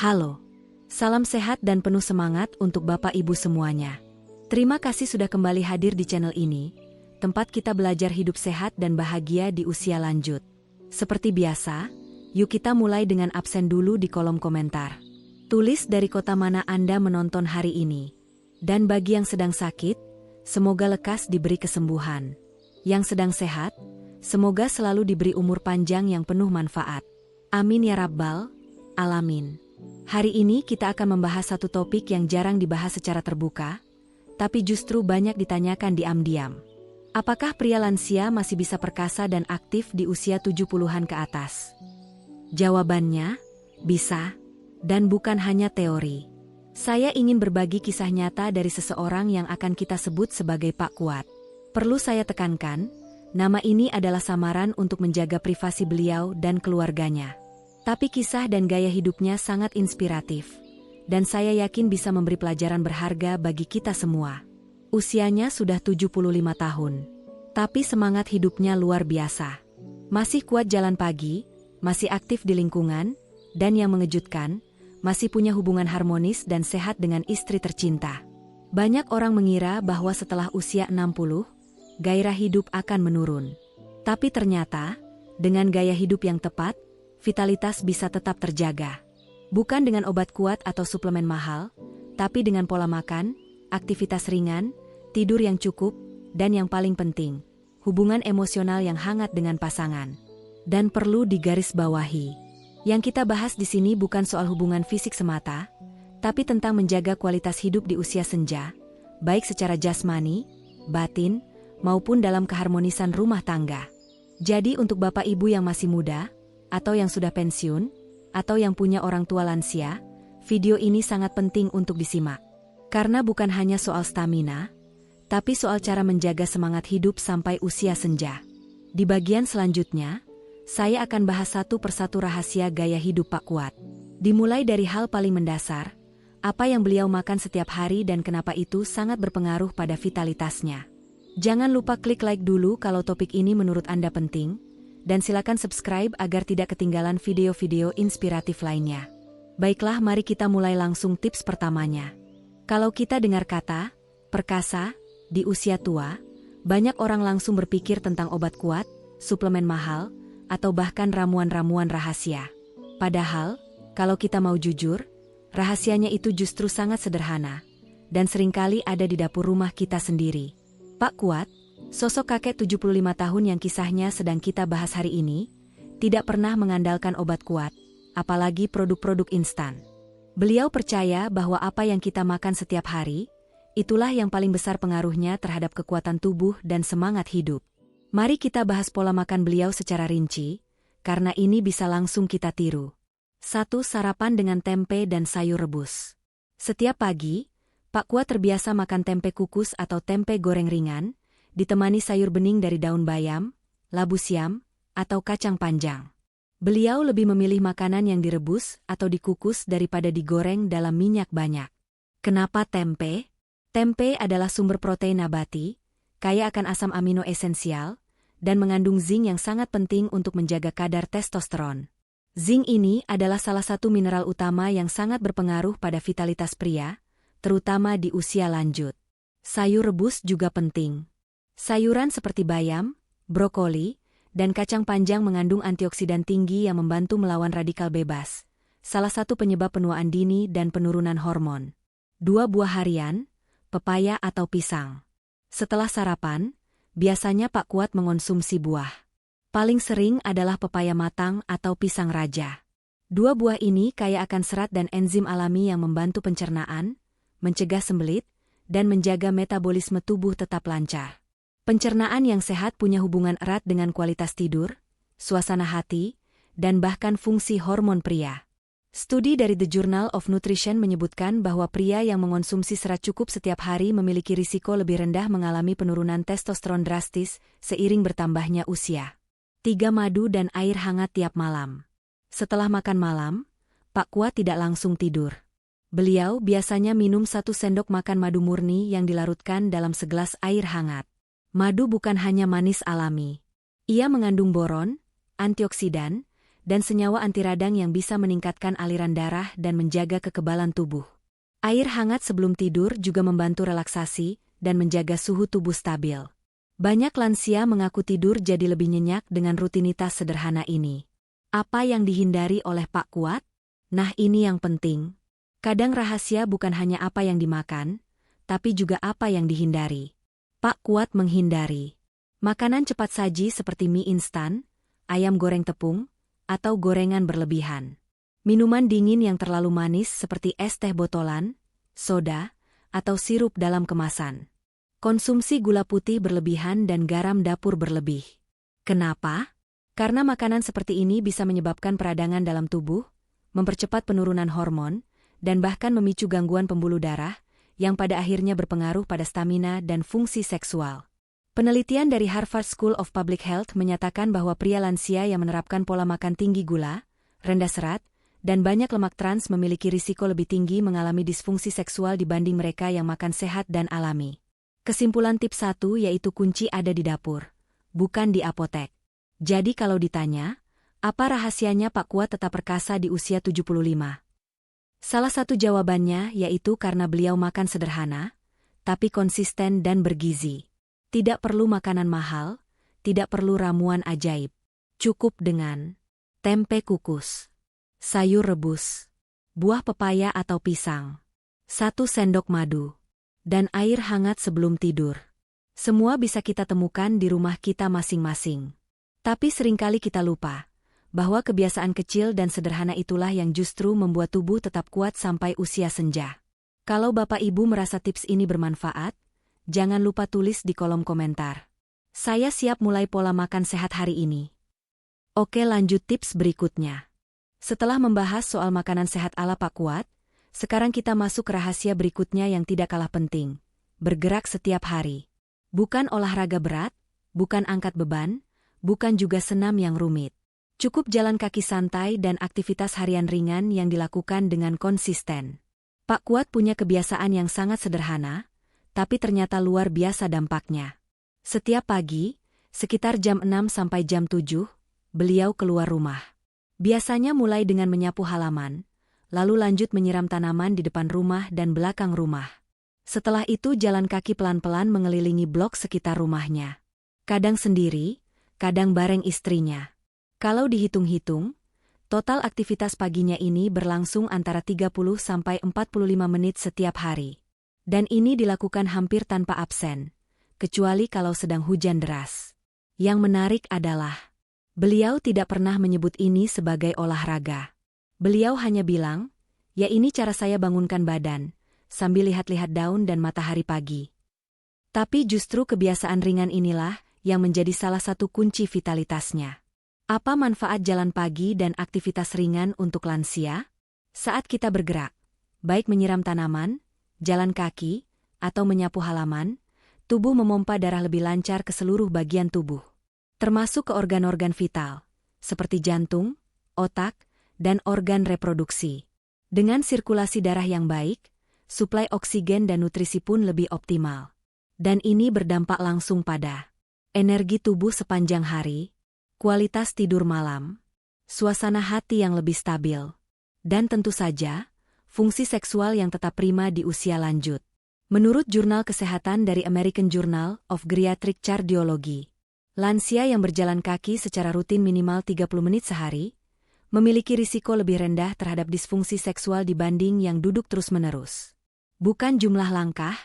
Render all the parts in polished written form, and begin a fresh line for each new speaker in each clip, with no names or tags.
Halo, salam sehat dan penuh semangat untuk Bapak Ibu semuanya. Terima kasih sudah kembali hadir di channel ini, tempat kita belajar hidup sehat dan bahagia di usia lanjut. Seperti biasa, yuk kita mulai dengan absen dulu di kolom komentar. Tulis dari kota mana Anda menonton hari ini. Dan bagi yang sedang sakit, semoga lekas diberi kesembuhan. Yang sedang sehat, semoga selalu diberi umur panjang yang penuh manfaat. Amin ya Rabbal Alamin. Hari ini kita akan membahas satu topik yang jarang dibahas secara terbuka, tapi justru banyak ditanyakan diam-diam. Apakah pria lansia masih bisa perkasa dan aktif di usia 70-an ke atas? Jawabannya, bisa, dan bukan hanya teori. Saya ingin berbagi kisah nyata dari seseorang yang akan kita sebut sebagai Pak Kuat. Perlu saya tekankan, nama ini adalah samaran untuk menjaga privasi beliau dan keluarganya. Tapi kisah dan gaya hidupnya sangat inspiratif, dan saya yakin bisa memberi pelajaran berharga bagi kita semua. Usianya sudah 75 tahun, tapi semangat hidupnya luar biasa. Masih kuat jalan pagi, masih aktif di lingkungan, dan yang mengejutkan, masih punya hubungan harmonis dan sehat dengan istri tercinta. Banyak orang mengira bahwa setelah usia 60, gairah hidup akan menurun. Tapi ternyata, dengan gaya hidup yang tepat, vitalitas bisa tetap terjaga. Bukan dengan obat kuat atau suplemen mahal, tapi dengan pola makan, aktivitas ringan, tidur yang cukup, dan yang paling penting, hubungan emosional yang hangat dengan pasangan. Dan perlu digarisbawahi, yang kita bahas di sini bukan soal hubungan fisik semata, tapi tentang menjaga kualitas hidup di usia senja, baik secara jasmani, batin, maupun dalam keharmonisan rumah tangga. Jadi untuk Bapak Ibu yang masih muda, atau yang sudah pensiun, atau yang punya orang tua lansia, video ini sangat penting untuk disimak. Karena bukan hanya soal stamina, tapi soal cara menjaga semangat hidup sampai usia senja. Di bagian selanjutnya, saya akan bahas satu persatu rahasia gaya hidup Pak Kuat. Dimulai dari hal paling mendasar, apa yang beliau makan setiap hari dan kenapa itu sangat berpengaruh pada vitalitasnya. Jangan lupa klik like dulu kalau topik ini menurut Anda penting, dan silakan subscribe agar tidak ketinggalan video-video inspiratif lainnya. Baiklah, mari kita mulai langsung tips pertamanya. Kalau kita dengar kata perkasa di usia tua, banyak orang langsung berpikir tentang obat kuat, suplemen mahal, atau bahkan ramuan-ramuan rahasia. Padahal, kalau kita mau jujur, rahasianya itu justru sangat sederhana, dan seringkali ada di dapur rumah kita sendiri. Pak Kuat, sosok kakek 75 tahun yang kisahnya sedang kita bahas hari ini, tidak pernah mengandalkan obat kuat, apalagi produk-produk instan. Beliau percaya bahwa apa yang kita makan setiap hari, itulah yang paling besar pengaruhnya terhadap kekuatan tubuh dan semangat hidup. Mari kita bahas pola makan beliau secara rinci, karena ini bisa langsung kita tiru. 1. Sarapan dengan tempe dan sayur rebus. Setiap pagi, Pak Kuat terbiasa makan tempe kukus atau tempe goreng ringan, ditemani sayur bening dari daun bayam, labu siam, atau kacang panjang. Beliau lebih memilih makanan yang direbus atau dikukus daripada digoreng dalam minyak banyak. Kenapa tempe? Tempe adalah sumber protein nabati, kaya akan asam amino esensial, dan mengandung zinc yang sangat penting untuk menjaga kadar testosteron. Zinc ini adalah salah satu mineral utama yang sangat berpengaruh pada vitalitas pria, terutama di usia lanjut. Sayur rebus juga penting. Sayuran seperti bayam, brokoli, dan kacang panjang mengandung antioksidan tinggi yang membantu melawan radikal bebas, salah satu penyebab penuaan dini dan penurunan hormon. 2 buah harian, pepaya atau pisang. Setelah sarapan, biasanya Pak Kuat mengonsumsi buah. Paling sering adalah pepaya matang atau pisang raja. 2 buah ini kaya akan serat dan enzim alami yang membantu pencernaan, mencegah sembelit, dan menjaga metabolisme tubuh tetap lancar. Pencernaan yang sehat punya hubungan erat dengan kualitas tidur, suasana hati, dan bahkan fungsi hormon pria. Studi dari The Journal of Nutrition menyebutkan bahwa pria yang mengonsumsi serat cukup setiap hari memiliki risiko lebih rendah mengalami penurunan testosteron drastis seiring bertambahnya usia. 3. Madu dan air hangat tiap malam. Setelah makan malam, Pak Kuat tidak langsung tidur. Beliau biasanya minum 1 sendok makan madu murni yang dilarutkan dalam segelas air hangat. Madu bukan hanya manis alami. Ia mengandung boron, antioksidan, dan senyawa anti radang yang bisa meningkatkan aliran darah dan menjaga kekebalan tubuh. Air hangat sebelum tidur juga membantu relaksasi dan menjaga suhu tubuh stabil. Banyak lansia mengaku tidur jadi lebih nyenyak dengan rutinitas sederhana ini. Apa yang dihindari oleh Pak Kuat? Nah, ini yang penting. Kadang rahasia bukan hanya apa yang dimakan, tapi juga apa yang dihindari. Pak Kuat menghindari makanan cepat saji seperti mie instan, ayam goreng tepung, atau gorengan berlebihan. Minuman dingin yang terlalu manis seperti es teh botolan, soda, atau sirup dalam kemasan. Konsumsi gula putih berlebihan dan garam dapur berlebih. Kenapa? Karena makanan seperti ini bisa menyebabkan peradangan dalam tubuh, mempercepat penurunan hormon, dan bahkan memicu gangguan pembuluh darah, yang pada akhirnya berpengaruh pada stamina dan fungsi seksual. Penelitian dari Harvard School of Public Health menyatakan bahwa pria lansia yang menerapkan pola makan tinggi gula, rendah serat, dan banyak lemak trans memiliki risiko lebih tinggi mengalami disfungsi seksual dibanding mereka yang makan sehat dan alami. Kesimpulan tips 1 yaitu kunci ada di dapur, bukan di apotek. Jadi kalau ditanya, apa rahasianya Pak Kuat tetap perkasa di usia 75? Salah satu jawabannya yaitu karena beliau makan sederhana, tapi konsisten dan bergizi. Tidak perlu makanan mahal, tidak perlu ramuan ajaib. Cukup dengan tempe kukus, sayur rebus, buah pepaya atau pisang, 1 sendok madu, dan air hangat sebelum tidur. Semua bisa kita temukan di rumah kita masing-masing. Tapi seringkali kita lupa bahwa kebiasaan kecil dan sederhana itulah yang justru membuat tubuh tetap kuat sampai usia senja. Kalau Bapak Ibu merasa tips ini bermanfaat, jangan lupa tulis di kolom komentar. Saya siap mulai pola makan sehat hari ini. Oke, lanjut tips berikutnya. Setelah membahas soal makanan sehat ala Pak Kuat, sekarang kita masuk ke rahasia berikutnya yang tidak kalah penting. Bergerak setiap hari. Bukan olahraga berat, bukan angkat beban, bukan juga senam yang rumit. Cukup jalan kaki santai dan aktivitas harian ringan yang dilakukan dengan konsisten. Pak Kuat punya kebiasaan yang sangat sederhana, tapi ternyata luar biasa dampaknya. Setiap pagi, sekitar jam 6 sampai jam 7, beliau keluar rumah. Biasanya mulai dengan menyapu halaman, lalu lanjut menyiram tanaman di depan rumah dan belakang rumah. Setelah itu jalan kaki pelan-pelan mengelilingi blok sekitar rumahnya. Kadang sendiri, kadang bareng istrinya. Kalau dihitung-hitung, total aktivitas paginya ini berlangsung antara 30 sampai 45 menit setiap hari. Dan ini dilakukan hampir tanpa absen, kecuali kalau sedang hujan deras. Yang menarik adalah, beliau tidak pernah menyebut ini sebagai olahraga. Beliau hanya bilang, ya ini cara saya bangunkan badan, sambil lihat-lihat daun dan matahari pagi. Tapi justru kebiasaan ringan inilah yang menjadi salah satu kunci vitalitasnya. Apa manfaat jalan pagi dan aktivitas ringan untuk lansia? Saat kita bergerak, baik menyiram tanaman, jalan kaki, atau menyapu halaman, tubuh memompa darah lebih lancar ke seluruh bagian tubuh. Termasuk ke organ-organ vital, seperti jantung, otak, dan organ reproduksi. Dengan sirkulasi darah yang baik, suplai oksigen dan nutrisi pun lebih optimal. Dan ini berdampak langsung pada energi tubuh sepanjang hari, kualitas tidur malam, suasana hati yang lebih stabil, dan tentu saja, fungsi seksual yang tetap prima di usia lanjut. Menurut jurnal kesehatan dari American Journal of Geriatric Cardiology, lansia yang berjalan kaki secara rutin minimal 30 menit sehari, memiliki risiko lebih rendah terhadap disfungsi seksual dibanding yang duduk terus-menerus. Bukan jumlah langkah,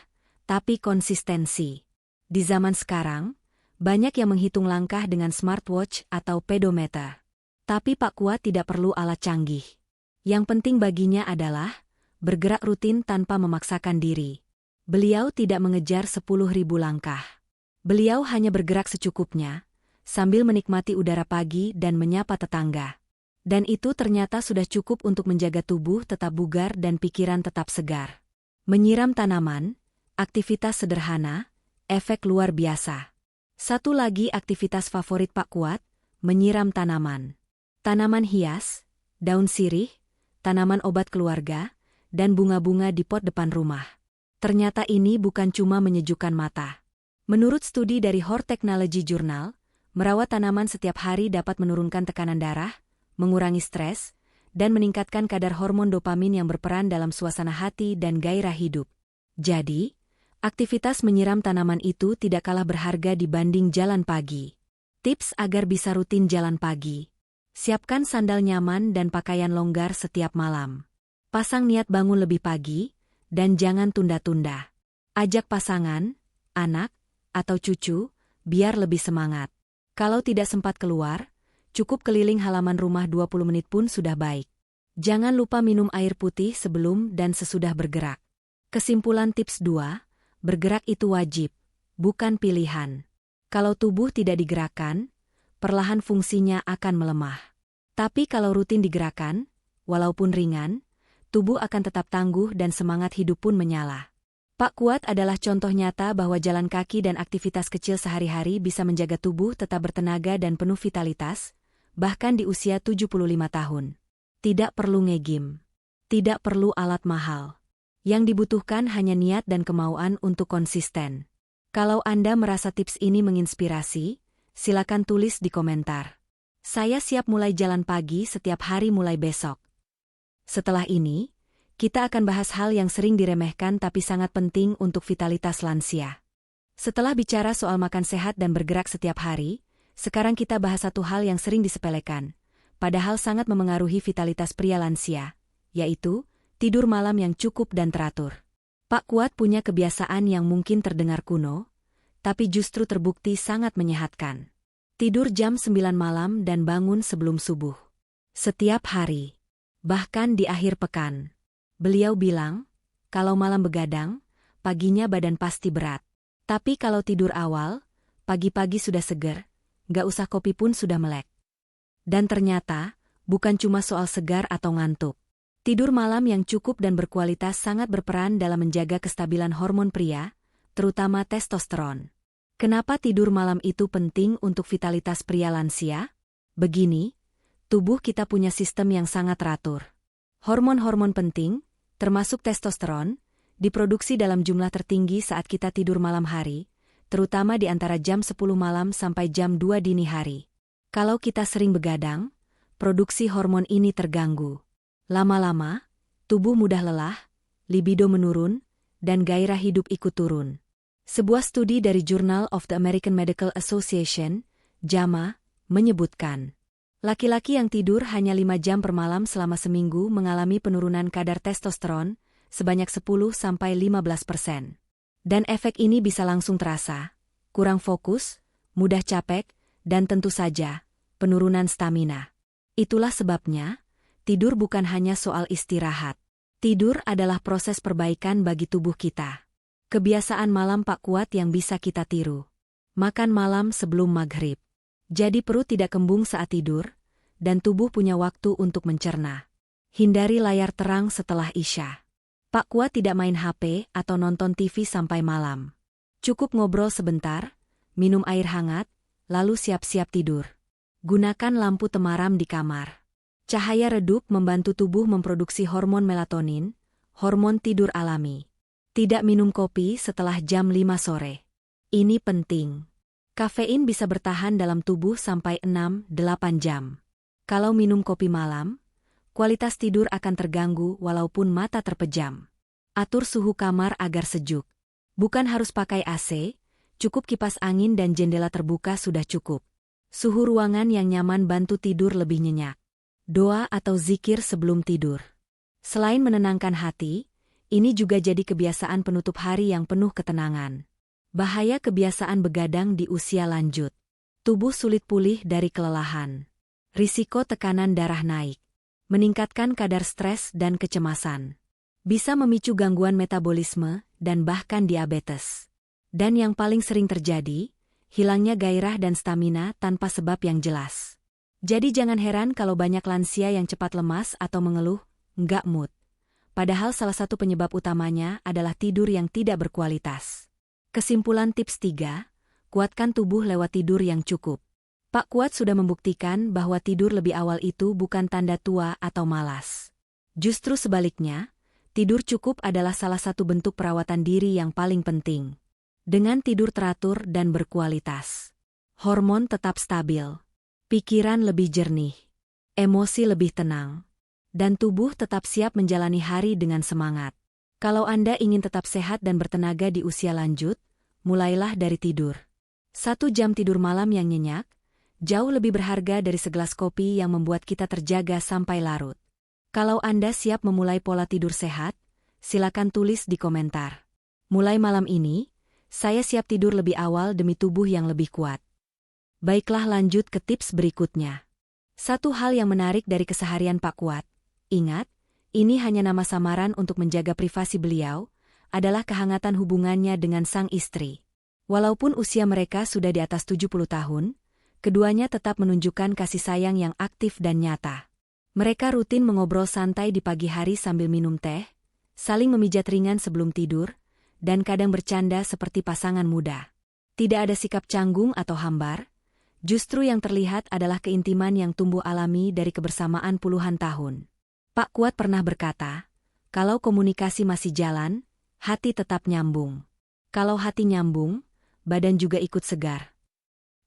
tapi konsistensi. Di zaman sekarang, banyak yang menghitung langkah dengan smartwatch atau pedometer. Tapi Pak Kuat tidak perlu alat canggih. Yang penting baginya adalah bergerak rutin tanpa memaksakan diri. Beliau tidak mengejar 10.000 langkah. Beliau hanya bergerak secukupnya, sambil menikmati udara pagi dan menyapa tetangga. Dan itu ternyata sudah cukup untuk menjaga tubuh tetap bugar dan pikiran tetap segar. Menyiram tanaman, aktivitas sederhana, efek luar biasa. Satu lagi aktivitas favorit Pak Kuat, menyiram tanaman. Tanaman hias, daun sirih, tanaman obat keluarga, dan bunga-bunga di pot depan rumah. Ternyata ini bukan cuma menyejukkan mata. Menurut studi dari Hortechnology Journal, merawat tanaman setiap hari dapat menurunkan tekanan darah, mengurangi stres, dan meningkatkan kadar hormon dopamin yang berperan dalam suasana hati dan gairah hidup. Jadi, aktivitas menyiram tanaman itu tidak kalah berharga dibanding jalan pagi. Tips agar bisa rutin jalan pagi. Siapkan sandal nyaman dan pakaian longgar setiap malam. Pasang niat bangun lebih pagi, dan jangan tunda-tunda. Ajak pasangan, anak, atau cucu, biar lebih semangat. Kalau tidak sempat keluar, cukup keliling halaman rumah 20 menit pun sudah baik. Jangan lupa minum air putih sebelum dan sesudah bergerak. Kesimpulan tips 2, bergerak itu wajib, bukan pilihan. Kalau tubuh tidak digerakkan, perlahan fungsinya akan melemah. Tapi kalau rutin digerakkan, walaupun ringan, tubuh akan tetap tangguh dan semangat hidup pun menyala. Pak Kuat adalah contoh nyata bahwa jalan kaki dan aktivitas kecil sehari-hari bisa menjaga tubuh tetap bertenaga dan penuh vitalitas, bahkan di usia 75 tahun. Tidak perlu nge-gym. Tidak perlu alat mahal. Yang dibutuhkan hanya niat dan kemauan untuk konsisten. Kalau Anda merasa tips ini menginspirasi, silakan tulis di komentar. Saya siap mulai jalan pagi setiap hari mulai besok. Setelah ini, kita akan bahas hal yang sering diremehkan tapi sangat penting untuk vitalitas lansia. Setelah bicara soal makan sehat dan bergerak setiap hari, sekarang kita bahas satu hal yang sering disepelekan, padahal sangat memengaruhi vitalitas pria lansia, yaitu tidur malam yang cukup dan teratur. Pak Kuat punya kebiasaan yang mungkin terdengar kuno, tapi justru terbukti sangat menyehatkan. Tidur jam 9 malam dan bangun sebelum subuh. Setiap hari. Bahkan di akhir pekan. Beliau bilang, kalau malam begadang, paginya badan pasti berat. Tapi kalau tidur awal, pagi-pagi sudah seger, gak usah kopi pun sudah melek. Dan ternyata, bukan cuma soal segar atau ngantuk. Tidur malam yang cukup dan berkualitas sangat berperan dalam menjaga kestabilan hormon pria, terutama testosteron. Kenapa tidur malam itu penting untuk vitalitas pria lansia? Begini, tubuh kita punya sistem yang sangat teratur. Hormon-hormon penting, termasuk testosteron, diproduksi dalam jumlah tertinggi saat kita tidur malam hari, terutama di antara jam 10 malam sampai jam 2 dini hari. Kalau kita sering begadang, produksi hormon ini terganggu. Lama-lama, tubuh mudah lelah, libido menurun, dan gairah hidup ikut turun. Sebuah studi dari Journal of the American Medical Association, JAMA, menyebutkan, laki-laki yang tidur hanya 5 jam per malam selama seminggu mengalami penurunan kadar testosteron sebanyak 10–15%. Dan efek ini bisa langsung terasa, kurang fokus, mudah capek, dan tentu saja, penurunan stamina. Itulah sebabnya, tidur bukan hanya soal istirahat. Tidur adalah proses perbaikan bagi tubuh kita. Kebiasaan malam Pak Kuat yang bisa kita tiru. Makan malam sebelum maghrib. Jadi perut tidak kembung saat tidur, dan tubuh punya waktu untuk mencerna. Hindari layar terang setelah Isya. Pak Kuat tidak main HP atau nonton TV sampai malam. Cukup ngobrol sebentar, minum air hangat, lalu siap-siap tidur. Gunakan lampu temaram di kamar. Cahaya redup membantu tubuh memproduksi hormon melatonin, hormon tidur alami. Tidak minum kopi setelah jam 5 sore. Ini penting. Kafein bisa bertahan dalam tubuh sampai 6–8 jam. Kalau minum kopi malam, kualitas tidur akan terganggu walaupun mata terpejam. Atur suhu kamar agar sejuk. Bukan harus pakai AC, cukup kipas angin dan jendela terbuka sudah cukup. Suhu ruangan yang nyaman bantu tidur lebih nyenyak. Doa atau zikir sebelum tidur. Selain menenangkan hati, ini juga jadi kebiasaan penutup hari yang penuh ketenangan. Bahaya kebiasaan begadang di usia lanjut. Tubuh sulit pulih dari kelelahan. Risiko tekanan darah naik. Meningkatkan kadar stres dan kecemasan. Bisa memicu gangguan metabolisme dan bahkan diabetes. Dan yang paling sering terjadi, hilangnya gairah dan stamina tanpa sebab yang jelas. Jadi jangan heran kalau banyak lansia yang cepat lemas atau mengeluh, nggak mood. Padahal salah satu penyebab utamanya adalah tidur yang tidak berkualitas. Kesimpulan tips 3, kuatkan tubuh lewat tidur yang cukup. Pak Kuat sudah membuktikan bahwa tidur lebih awal itu bukan tanda tua atau malas. Justru sebaliknya, tidur cukup adalah salah satu bentuk perawatan diri yang paling penting. Dengan tidur teratur dan berkualitas, hormon tetap stabil, pikiran lebih jernih, emosi lebih tenang, dan tubuh tetap siap menjalani hari dengan semangat. Kalau Anda ingin tetap sehat dan bertenaga di usia lanjut, mulailah dari tidur. 1 jam tidur malam yang nyenyak, jauh lebih berharga dari segelas kopi yang membuat kita terjaga sampai larut. Kalau Anda siap memulai pola tidur sehat, silakan tulis di komentar. Mulai malam ini, saya siap tidur lebih awal demi tubuh yang lebih kuat. Baiklah, lanjut ke tips berikutnya. Satu hal yang menarik dari keseharian Pak Kuat, ingat, ini hanya nama samaran untuk menjaga privasi beliau, adalah kehangatan hubungannya dengan sang istri. Walaupun usia mereka sudah di atas 70 tahun, keduanya tetap menunjukkan kasih sayang yang aktif dan nyata. Mereka rutin mengobrol santai di pagi hari sambil minum teh, saling memijat ringan sebelum tidur, dan kadang bercanda seperti pasangan muda. Tidak ada sikap canggung atau hambar, justru yang terlihat adalah keintiman yang tumbuh alami dari kebersamaan puluhan tahun. Pak Kuat pernah berkata, kalau komunikasi masih jalan, hati tetap nyambung. Kalau hati nyambung, badan juga ikut segar.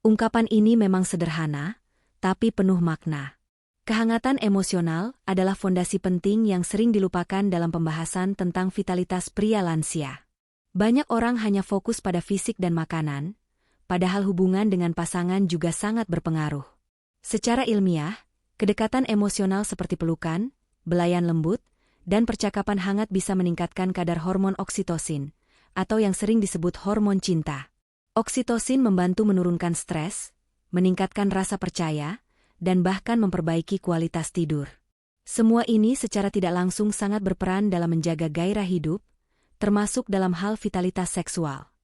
Ungkapan ini memang sederhana, tapi penuh makna. Kehangatan emosional adalah fondasi penting yang sering dilupakan dalam pembahasan tentang vitalitas pria lansia. Banyak orang hanya fokus pada fisik dan makanan, padahal hubungan dengan pasangan juga sangat berpengaruh. Secara ilmiah, kedekatan emosional seperti pelukan, belayan lembut, dan percakapan hangat bisa meningkatkan kadar hormon oksitosin, atau yang sering disebut hormon cinta. Oksitosin membantu menurunkan stres, meningkatkan rasa percaya, dan bahkan memperbaiki kualitas tidur. Semua ini secara tidak langsung sangat berperan dalam menjaga gairah hidup, termasuk dalam hal vitalitas seksual.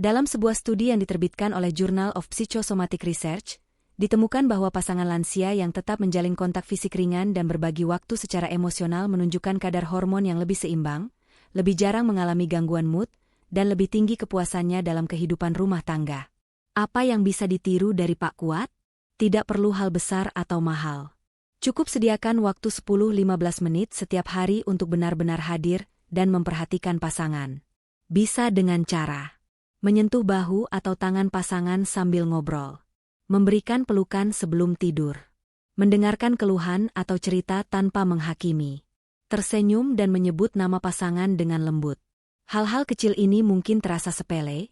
Dalam sebuah studi yang diterbitkan oleh Journal of Psychosomatic Research, ditemukan bahwa pasangan lansia yang tetap menjalin kontak fisik ringan dan berbagi waktu secara emosional menunjukkan kadar hormon yang lebih seimbang, lebih jarang mengalami gangguan mood, dan lebih tinggi kepuasannya dalam kehidupan rumah tangga. Apa yang bisa ditiru dari Pak Kuat? Tidak perlu hal besar atau mahal. Cukup sediakan waktu 10-15 menit setiap hari untuk benar-benar hadir dan memperhatikan pasangan. Bisa dengan cara menyentuh bahu atau tangan pasangan sambil ngobrol. Memberikan pelukan sebelum tidur. Mendengarkan keluhan atau cerita tanpa menghakimi. Tersenyum dan menyebut nama pasangan dengan lembut. Hal-hal kecil ini mungkin terasa sepele,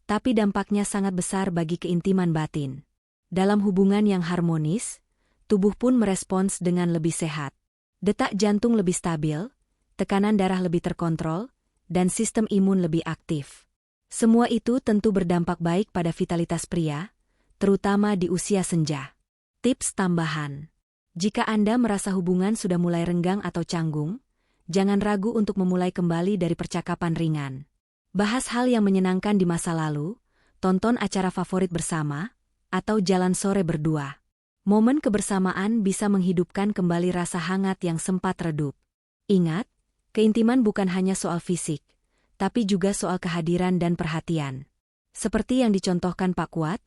tapi dampaknya sangat besar bagi keintiman batin. Dalam hubungan yang harmonis, tubuh pun merespons dengan lebih sehat. Detak jantung lebih stabil, tekanan darah lebih terkontrol, dan sistem imun lebih aktif. Semua itu tentu berdampak baik pada vitalitas pria, terutama di usia senja. Tips tambahan. Jika Anda merasa hubungan sudah mulai renggang atau canggung, jangan ragu untuk memulai kembali dari percakapan ringan. Bahas hal yang menyenangkan di masa lalu, tonton acara favorit bersama, atau jalan sore berdua. Momen kebersamaan bisa menghidupkan kembali rasa hangat yang sempat redup. Ingat, keintiman bukan hanya soal fisik, tapi juga soal kehadiran dan perhatian. Seperti yang dicontohkan Pak Kuat,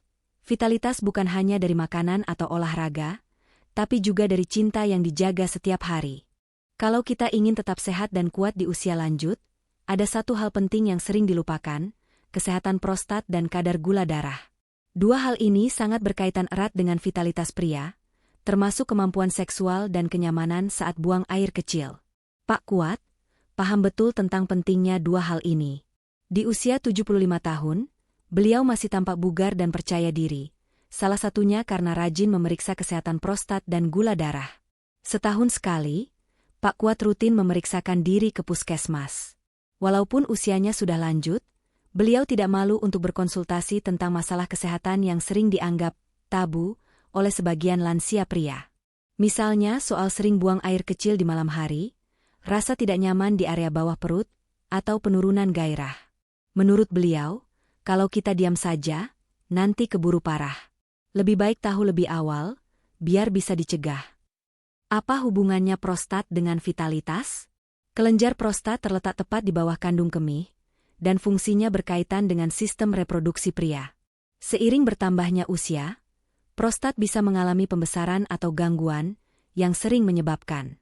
vitalitas bukan hanya dari makanan atau olahraga, tapi juga dari cinta yang dijaga setiap hari. Kalau kita ingin tetap sehat dan kuat di usia lanjut, ada satu hal penting yang sering dilupakan, kesehatan prostat dan kadar gula darah. Dua hal ini sangat berkaitan erat dengan vitalitas pria, termasuk kemampuan seksual dan kenyamanan saat buang air kecil. Pak Kuat paham betul tentang pentingnya dua hal ini. Di usia 75 tahun, beliau masih tampak bugar dan percaya diri, salah satunya karena rajin memeriksa kesehatan prostat dan gula darah. Setahun sekali, Pak Kuat rutin memeriksakan diri ke puskesmas. Walaupun usianya sudah lanjut, beliau tidak malu untuk berkonsultasi tentang masalah kesehatan yang sering dianggap tabu oleh sebagian lansia pria. Misalnya soal sering buang air kecil di malam hari, rasa tidak nyaman di area bawah perut, atau penurunan gairah. Menurut beliau, kalau kita diam saja, nanti keburu parah. Lebih baik tahu lebih awal, biar bisa dicegah. Apa hubungannya prostat dengan vitalitas? Kelenjar prostat terletak tepat di bawah kandung kemih, dan fungsinya berkaitan dengan sistem reproduksi pria. Seiring bertambahnya usia, prostat bisa mengalami pembesaran atau gangguan yang sering menyebabkan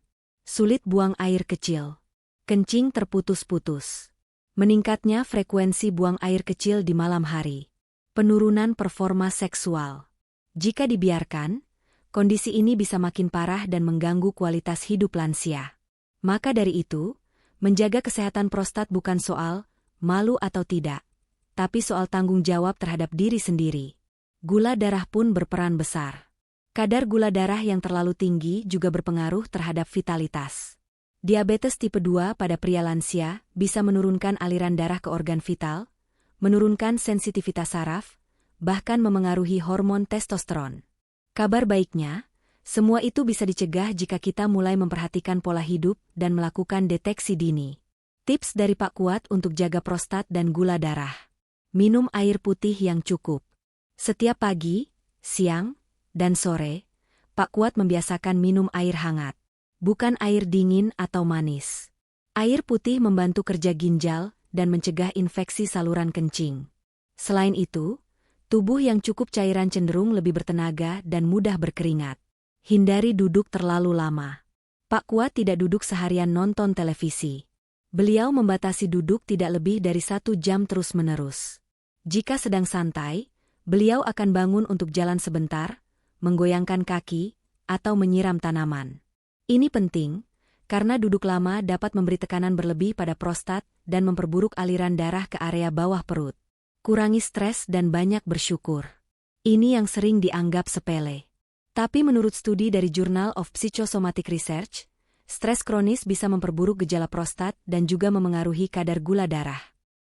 sulit buang air kecil, kencing terputus-putus, meningkatnya frekuensi buang air kecil di malam hari, penurunan performa seksual. Jika dibiarkan, kondisi ini bisa makin parah dan mengganggu kualitas hidup lansia. Maka dari itu, menjaga kesehatan prostat bukan soal malu atau tidak, tapi soal tanggung jawab terhadap diri sendiri. Gula darah pun berperan besar. Kadar gula darah yang terlalu tinggi juga berpengaruh terhadap vitalitas. Diabetes tipe 2 pada pria lansia bisa menurunkan aliran darah ke organ vital, menurunkan sensitivitas saraf, bahkan memengaruhi hormon testosteron. Kabar baiknya, semua itu bisa dicegah jika kita mulai memperhatikan pola hidup dan melakukan deteksi dini. Tips dari Pak Kuat untuk jaga prostat dan gula darah. Minum air putih yang cukup. Setiap pagi, siang, dan sore, Pak Kuat membiasakan minum air hangat. Bukan air dingin atau manis. Air putih membantu kerja ginjal dan mencegah infeksi saluran kencing. Selain itu, tubuh yang cukup cairan cenderung lebih bertenaga dan mudah berkeringat. Hindari duduk terlalu lama. Pak Kuat tidak duduk seharian nonton televisi. Beliau membatasi duduk tidak lebih dari 1 jam terus-menerus. Jika sedang santai, beliau akan bangun untuk jalan sebentar, menggoyangkan kaki, atau menyiram tanaman. Ini penting, karena duduk lama dapat memberi tekanan berlebih pada prostat dan memperburuk aliran darah ke area bawah perut. Kurangi stres dan banyak bersyukur. Ini yang sering dianggap sepele. Tapi menurut studi dari Journal of Psychosomatic Research, stres kronis bisa memperburuk gejala prostat dan juga memengaruhi kadar gula darah.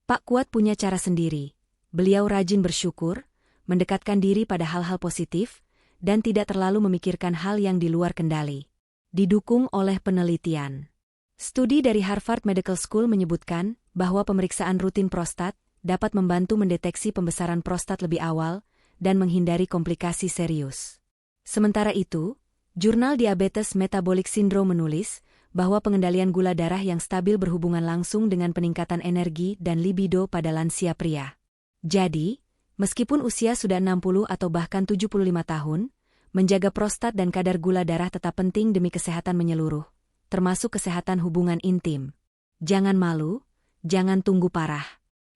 Pak Kuat punya cara sendiri. Beliau rajin bersyukur, mendekatkan diri pada hal-hal positif, dan tidak terlalu memikirkan hal yang di luar kendali. Didukung oleh penelitian. Studi dari Harvard Medical School menyebutkan bahwa pemeriksaan rutin prostat dapat membantu mendeteksi pembesaran prostat lebih awal dan menghindari komplikasi serius. Sementara itu, Jurnal Diabetes Metabolic Syndrome menulis bahwa pengendalian gula darah yang stabil berhubungan langsung dengan peningkatan energi dan libido pada lansia pria. Jadi, meskipun usia sudah 60 atau bahkan 75 tahun, menjaga prostat dan kadar gula darah tetap penting demi kesehatan menyeluruh, termasuk kesehatan hubungan intim. Jangan malu, jangan tunggu parah.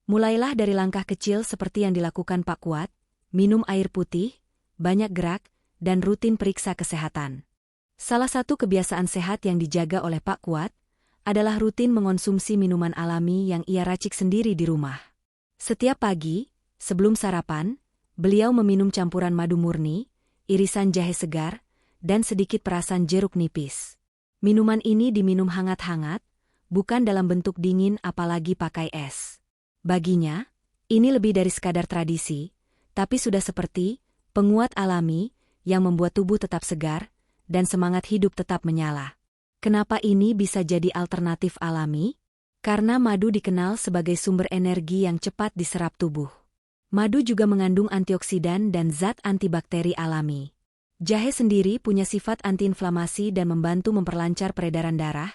Mulailah dari langkah kecil seperti yang dilakukan Pak Kuat, minum air putih, banyak gerak, dan rutin periksa kesehatan. Salah satu kebiasaan sehat yang dijaga oleh Pak Kuat adalah rutin mengonsumsi minuman alami yang ia racik sendiri di rumah. Setiap pagi, sebelum sarapan, beliau meminum campuran madu murni, irisan jahe segar, dan sedikit perasan jeruk nipis. Minuman ini diminum hangat-hangat, bukan dalam bentuk dingin apalagi pakai es. Baginya, ini lebih dari sekadar tradisi, tapi sudah seperti penguat alami yang membuat tubuh tetap segar dan semangat hidup tetap menyala. Kenapa ini bisa jadi alternatif alami? Karena madu dikenal sebagai sumber energi yang cepat diserap tubuh. Madu juga mengandung antioksidan dan zat antibakteri alami. Jahe sendiri punya sifat antiinflamasi dan membantu memperlancar peredaran darah,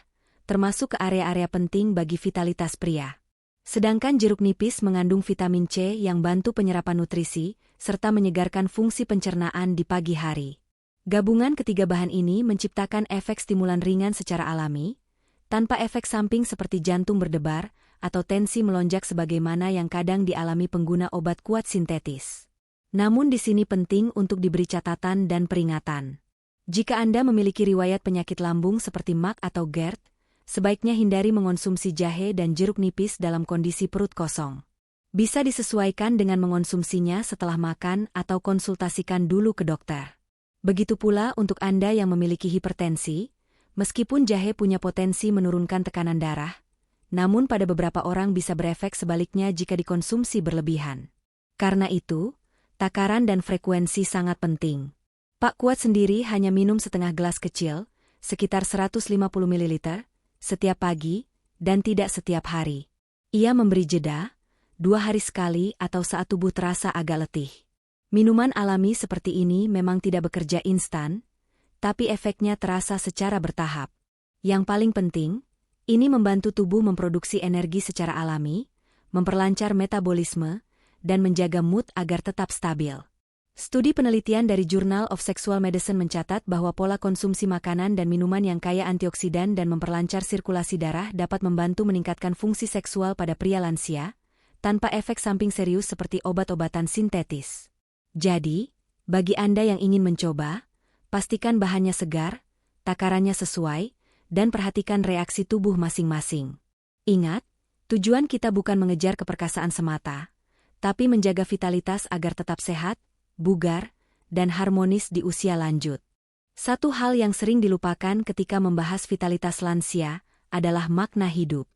termasuk ke area-area penting bagi vitalitas pria. Sedangkan jeruk nipis mengandung vitamin C yang bantu penyerapan nutrisi, serta menyegarkan fungsi pencernaan di pagi hari. Gabungan ketiga bahan ini menciptakan efek stimulan ringan secara alami, tanpa efek samping seperti jantung berdebar, atau tensi melonjak sebagaimana yang kadang dialami pengguna obat kuat sintetis. Namun di sini penting untuk diberi catatan dan peringatan. Jika Anda memiliki riwayat penyakit lambung seperti MAC atau GERD, sebaiknya hindari mengonsumsi jahe dan jeruk nipis dalam kondisi perut kosong. Bisa disesuaikan dengan mengonsumsinya setelah makan atau konsultasikan dulu ke dokter. Begitu pula untuk Anda yang memiliki hipertensi, meskipun jahe punya potensi menurunkan tekanan darah, namun pada beberapa orang bisa berefek sebaliknya jika dikonsumsi berlebihan. Karena itu, takaran dan frekuensi sangat penting. Pak Kuat sendiri hanya minum setengah gelas kecil, sekitar 150 ml, setiap pagi, dan tidak setiap hari. Ia memberi jeda, 2 hari sekali atau saat tubuh terasa agak letih. Minuman alami seperti ini memang tidak bekerja instan, tapi efeknya terasa secara bertahap. Yang paling penting, ini membantu tubuh memproduksi energi secara alami, memperlancar metabolisme, dan menjaga mood agar tetap stabil. Studi penelitian dari Journal of Sexual Medicine mencatat bahwa pola konsumsi makanan dan minuman yang kaya antioksidan dan memperlancar sirkulasi darah dapat membantu meningkatkan fungsi seksual pada pria lansia, tanpa efek samping serius seperti obat-obatan sintetis. Jadi, bagi Anda yang ingin mencoba, Pastikan bahannya segar, takarannya sesuai, dan perhatikan reaksi tubuh masing-masing. Ingat, tujuan kita bukan mengejar keperkasaan semata, tapi menjaga vitalitas agar tetap sehat, bugar, dan harmonis di usia lanjut. Satu hal yang sering dilupakan ketika membahas vitalitas lansia adalah makna hidup.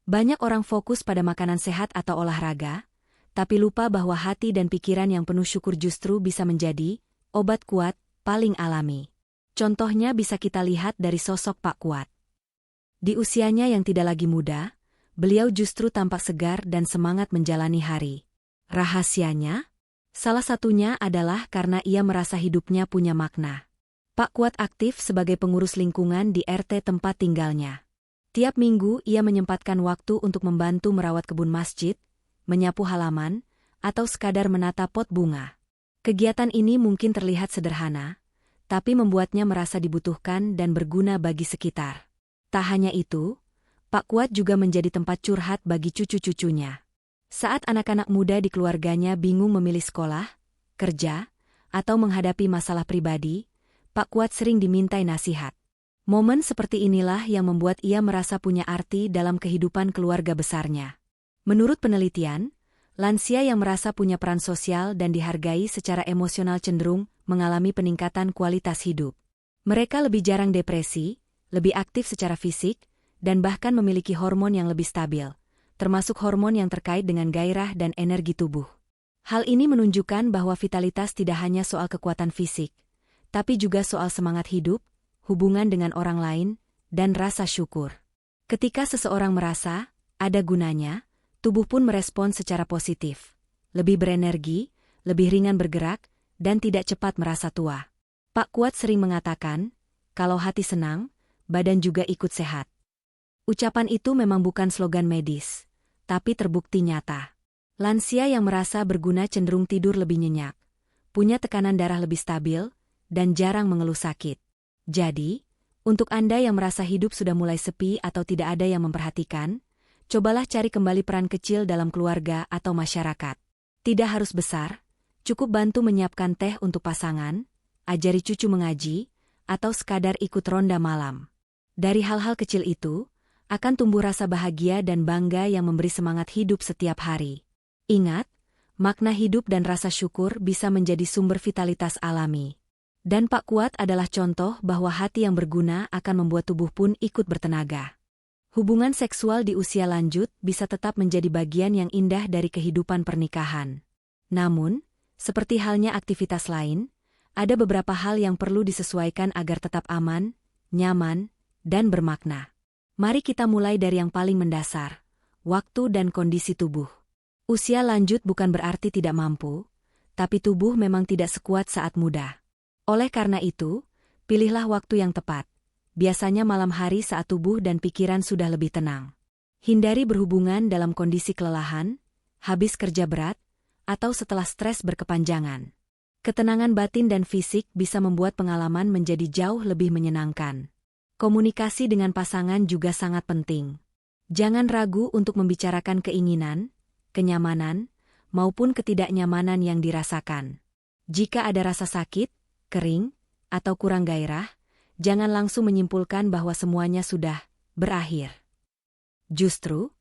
Banyak orang fokus pada makanan sehat atau olahraga, tapi lupa bahwa hati dan pikiran yang penuh syukur justru bisa menjadi obat kuat paling alami. Contohnya bisa kita lihat dari sosok Pak Kuat. Di usianya yang tidak lagi muda, beliau justru tampak segar dan semangat menjalani hari. Rahasianya? Salah satunya adalah karena ia merasa hidupnya punya makna. Pak Kuat aktif sebagai pengurus lingkungan di RT tempat tinggalnya. Tiap minggu ia menyempatkan waktu untuk membantu merawat kebun masjid, menyapu halaman, atau sekadar menata pot bunga. Kegiatan ini mungkin terlihat sederhana, tapi membuatnya merasa dibutuhkan dan berguna bagi sekitar. Tak hanya itu, Pak Kuat juga menjadi tempat curhat bagi cucu-cucunya. Saat anak-anak muda di keluarganya bingung memilih sekolah, kerja, atau menghadapi masalah pribadi, Pak Kuat sering dimintai nasihat. Momen seperti inilah yang membuat ia merasa punya arti dalam kehidupan keluarga besarnya. Menurut penelitian, lansia yang merasa punya peran sosial dan dihargai secara emosional cenderung mengalami peningkatan kualitas hidup. Mereka lebih jarang depresi, lebih aktif secara fisik, dan bahkan memiliki hormon yang lebih stabil, termasuk hormon yang terkait dengan gairah dan energi tubuh. Hal ini menunjukkan bahwa vitalitas tidak hanya soal kekuatan fisik, tapi juga soal semangat hidup, hubungan dengan orang lain, dan rasa syukur. Ketika seseorang merasa ada gunanya, tubuh pun merespon secara positif. Lebih berenergi, lebih ringan bergerak, dan tidak cepat merasa tua. Pak Kuat sering mengatakan, kalau hati senang, badan juga ikut sehat. Ucapan itu memang bukan slogan medis, tapi terbukti nyata. Lansia yang merasa berguna cenderung tidur lebih nyenyak, punya tekanan darah lebih stabil, dan jarang mengeluh sakit. Jadi, untuk Anda yang merasa hidup sudah mulai sepi atau tidak ada yang memperhatikan, cobalah cari kembali peran kecil dalam keluarga atau masyarakat. Tidak harus besar, cukup bantu menyiapkan teh untuk pasangan, ajari cucu mengaji, atau sekadar ikut ronda malam. Dari hal-hal kecil itu, akan tumbuh rasa bahagia dan bangga yang memberi semangat hidup setiap hari. Ingat, makna hidup dan rasa syukur bisa menjadi sumber vitalitas alami. Dan Pak Kuat adalah contoh bahwa hati yang berguna akan membuat tubuh pun ikut bertenaga. Hubungan seksual di usia lanjut bisa tetap menjadi bagian yang indah dari kehidupan pernikahan. Namun, seperti halnya aktivitas lain, ada beberapa hal yang perlu disesuaikan agar tetap aman, nyaman, dan bermakna. Mari kita mulai dari yang paling mendasar, waktu dan kondisi tubuh. Usia lanjut bukan berarti tidak mampu, tapi tubuh memang tidak sekuat saat muda. Oleh karena itu, pilihlah waktu yang tepat. Biasanya malam hari saat tubuh dan pikiran sudah lebih tenang. Hindari berhubungan dalam kondisi kelelahan, habis kerja berat, atau setelah stres berkepanjangan. Ketenangan batin dan fisik bisa membuat pengalaman menjadi jauh lebih menyenangkan. Komunikasi dengan pasangan juga sangat penting. Jangan ragu untuk membicarakan keinginan, kenyamanan, maupun ketidaknyamanan yang dirasakan. Jika ada rasa sakit, kering, atau kurang gairah, jangan langsung menyimpulkan bahwa semuanya sudah berakhir. Justru,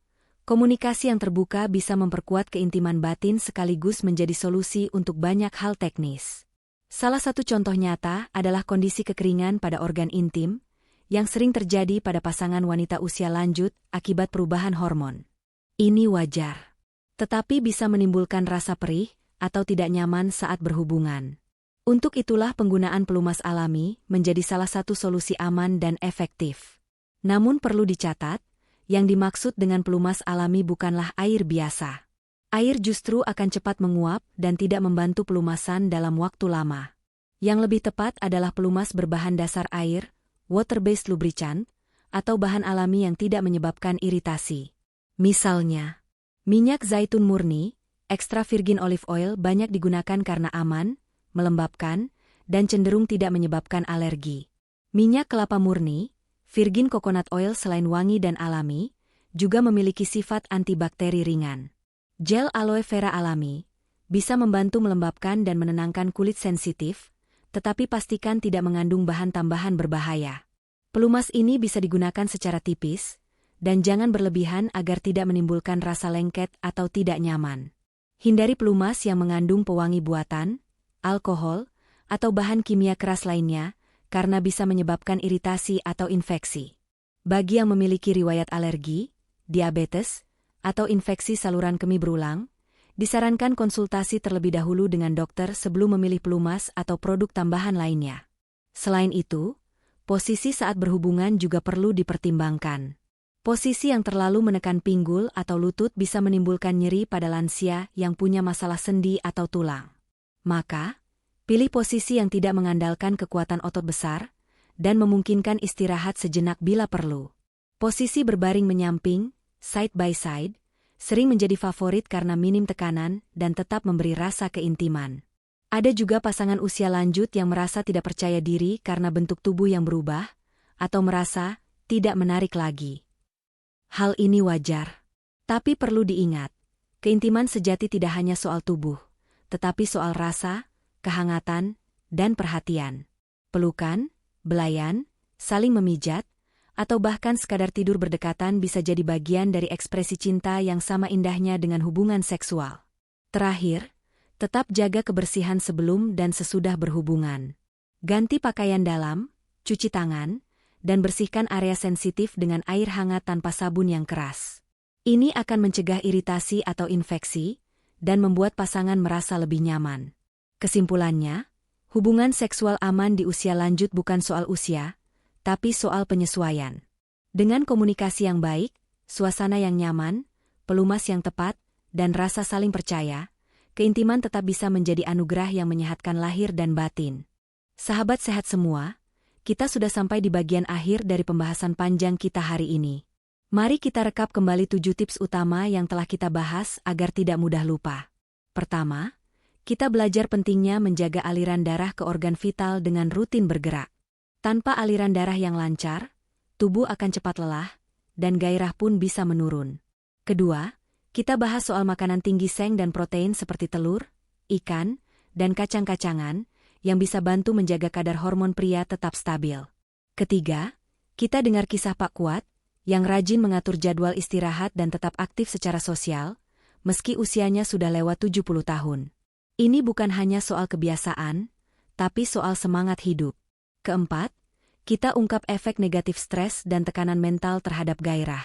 komunikasi yang terbuka bisa memperkuat keintiman batin sekaligus menjadi solusi untuk banyak hal teknis. Salah satu contoh nyata adalah kondisi kekeringan pada organ intim, yang sering terjadi pada pasangan wanita usia lanjut akibat perubahan hormon. Ini wajar, tetapi bisa menimbulkan rasa perih atau tidak nyaman saat berhubungan. Untuk itulah penggunaan pelumas alami menjadi salah satu solusi aman dan efektif. Namun perlu dicatat, yang dimaksud dengan pelumas alami bukanlah air biasa. Air justru akan cepat menguap dan tidak membantu pelumasan dalam waktu lama. Yang lebih tepat adalah pelumas berbahan dasar air, water-based lubricant, atau bahan alami yang tidak menyebabkan iritasi. Misalnya, minyak zaitun murni, extra virgin olive oil banyak digunakan karena aman, melembabkan, dan cenderung tidak menyebabkan alergi. Minyak kelapa murni, virgin coconut oil selain wangi dan alami, juga memiliki sifat antibakteri ringan. Gel aloe vera alami bisa membantu melembabkan dan menenangkan kulit sensitif, tetapi pastikan tidak mengandung bahan tambahan berbahaya. Pelumas ini bisa digunakan secara tipis, dan jangan berlebihan agar tidak menimbulkan rasa lengket atau tidak nyaman. Hindari pelumas yang mengandung pewangi buatan, alkohol, atau bahan kimia keras lainnya, karena bisa menyebabkan iritasi atau infeksi. Bagi yang memiliki riwayat alergi, diabetes, atau infeksi saluran kemih berulang, disarankan konsultasi terlebih dahulu dengan dokter sebelum memilih pelumas atau produk tambahan lainnya. Selain itu, posisi saat berhubungan juga perlu dipertimbangkan. Posisi yang terlalu menekan pinggul atau lutut bisa menimbulkan nyeri pada lansia yang punya masalah sendi atau tulang. Maka, pilih posisi yang tidak mengandalkan kekuatan otot besar dan memungkinkan istirahat sejenak bila perlu. Posisi berbaring menyamping, side by side, sering menjadi favorit karena minim tekanan dan tetap memberi rasa keintiman. Ada juga pasangan usia lanjut yang merasa tidak percaya diri karena bentuk tubuh yang berubah, atau merasa tidak menarik lagi. Hal ini wajar. Tapi perlu diingat, keintiman sejati tidak hanya soal tubuh, tetapi soal rasa, kehangatan, dan perhatian. Pelukan, belayan, saling memijat, atau bahkan sekadar tidur berdekatan bisa jadi bagian dari ekspresi cinta yang sama indahnya dengan hubungan seksual. Terakhir, tetap jaga kebersihan sebelum dan sesudah berhubungan. Ganti pakaian dalam, cuci tangan, dan bersihkan area sensitif dengan air hangat tanpa sabun yang keras. Ini akan mencegah iritasi atau infeksi, dan membuat pasangan merasa lebih nyaman. Kesimpulannya, hubungan seksual aman di usia lanjut bukan soal usia, tapi soal penyesuaian. Dengan komunikasi yang baik, suasana yang nyaman, pelumas yang tepat, dan rasa saling percaya, keintiman tetap bisa menjadi anugerah yang menyehatkan lahir dan batin. Sahabat sehat semua, kita sudah sampai di bagian akhir dari pembahasan panjang kita hari ini. Mari kita rekap kembali 7 tips utama yang telah kita bahas agar tidak mudah lupa. Pertama, kita belajar pentingnya menjaga aliran darah ke organ vital dengan rutin bergerak. Tanpa aliran darah yang lancar, tubuh akan cepat lelah, dan gairah pun bisa menurun. Kedua, kita bahas soal makanan tinggi seng dan protein seperti telur, ikan, dan kacang-kacangan, yang bisa bantu menjaga kadar hormon pria tetap stabil. Ketiga, kita dengar kisah Pak Kuat, yang rajin mengatur jadwal istirahat dan tetap aktif secara sosial, meski usianya sudah lewat 70 tahun. Ini bukan hanya soal kebiasaan, tapi soal semangat hidup. Keempat, kita ungkap efek negatif stres dan tekanan mental terhadap gairah.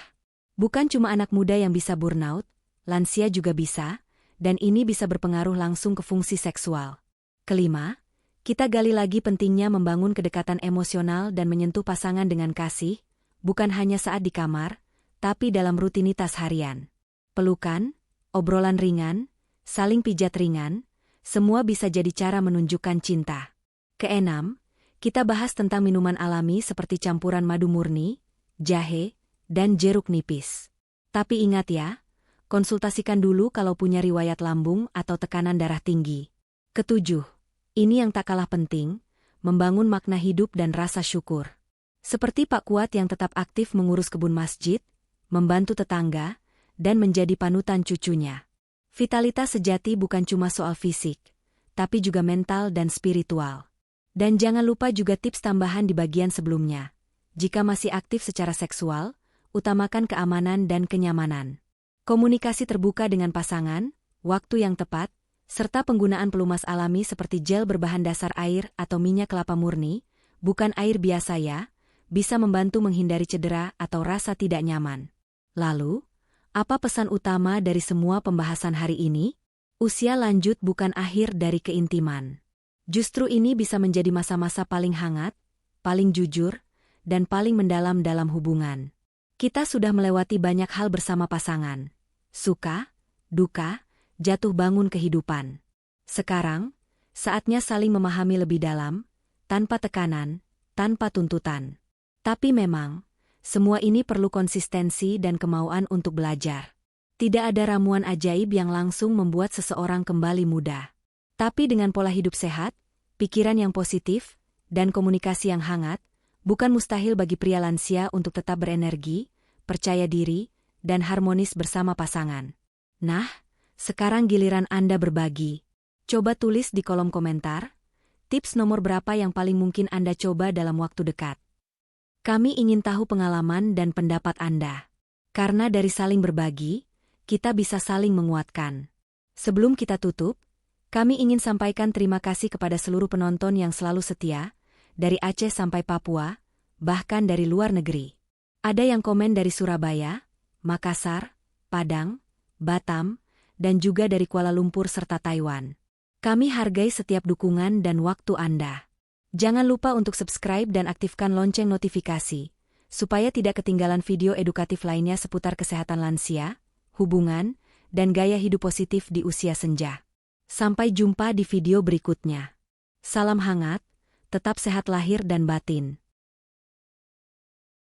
Bukan cuma anak muda yang bisa burnout, lansia juga bisa, dan ini bisa berpengaruh langsung ke fungsi seksual. Kelima, kita gali lagi pentingnya membangun kedekatan emosional dan menyentuh pasangan dengan kasih, bukan hanya saat di kamar, tapi dalam rutinitas harian. Pelukan, obrolan ringan, saling pijat ringan, semua bisa jadi cara menunjukkan cinta. Keenam, kita bahas tentang minuman alami seperti campuran madu murni, jahe, dan jeruk nipis. Tapi ingat ya, konsultasikan dulu kalau punya riwayat lambung atau tekanan darah tinggi. Ketujuh, ini yang tak kalah penting, membangun makna hidup dan rasa syukur. Seperti Pak Kuat yang tetap aktif mengurus kebun masjid, membantu tetangga, dan menjadi panutan cucunya. Vitalitas sejati bukan cuma soal fisik, tapi juga mental dan spiritual. Dan jangan lupa juga tips tambahan di bagian sebelumnya. Jika masih aktif secara seksual, utamakan keamanan dan kenyamanan. Komunikasi terbuka dengan pasangan, waktu yang tepat, serta penggunaan pelumas alami seperti gel berbahan dasar air atau minyak kelapa murni, bukan air biasa ya, bisa membantu menghindari cedera atau rasa tidak nyaman. Lalu, apa pesan utama dari semua pembahasan hari ini? Usia lanjut bukan akhir dari keintiman. Justru ini bisa menjadi masa-masa paling hangat, paling jujur, dan paling mendalam dalam hubungan. Kita sudah melewati banyak hal bersama pasangan. Suka, duka, jatuh bangun kehidupan. Sekarang, saatnya saling memahami lebih dalam, tanpa tekanan, tanpa tuntutan. Tapi memang, semua ini perlu konsistensi dan kemauan untuk belajar. Tidak ada ramuan ajaib yang langsung membuat seseorang kembali muda. Tapi dengan pola hidup sehat, pikiran yang positif, dan komunikasi yang hangat, bukan mustahil bagi pria lansia untuk tetap berenergi, percaya diri, dan harmonis bersama pasangan. Nah, sekarang giliran Anda berbagi. Coba tulis di kolom komentar, Tips nomor berapa yang paling mungkin Anda coba dalam waktu dekat? Kami ingin tahu pengalaman dan pendapat Anda. Karena dari saling berbagi, kita bisa saling menguatkan. Sebelum kita tutup, kami ingin sampaikan terima kasih kepada seluruh penonton yang selalu setia, dari Aceh sampai Papua, bahkan dari luar negeri. Ada yang komen dari Surabaya, Makassar, Padang, Batam, dan juga dari Kuala Lumpur serta Taiwan. Kami hargai setiap dukungan dan waktu Anda. Jangan lupa untuk subscribe dan aktifkan lonceng notifikasi, supaya tidak ketinggalan video edukatif lainnya seputar kesehatan lansia, hubungan, dan gaya hidup positif di usia senja. Sampai jumpa di video berikutnya. Salam hangat, tetap sehat lahir dan batin.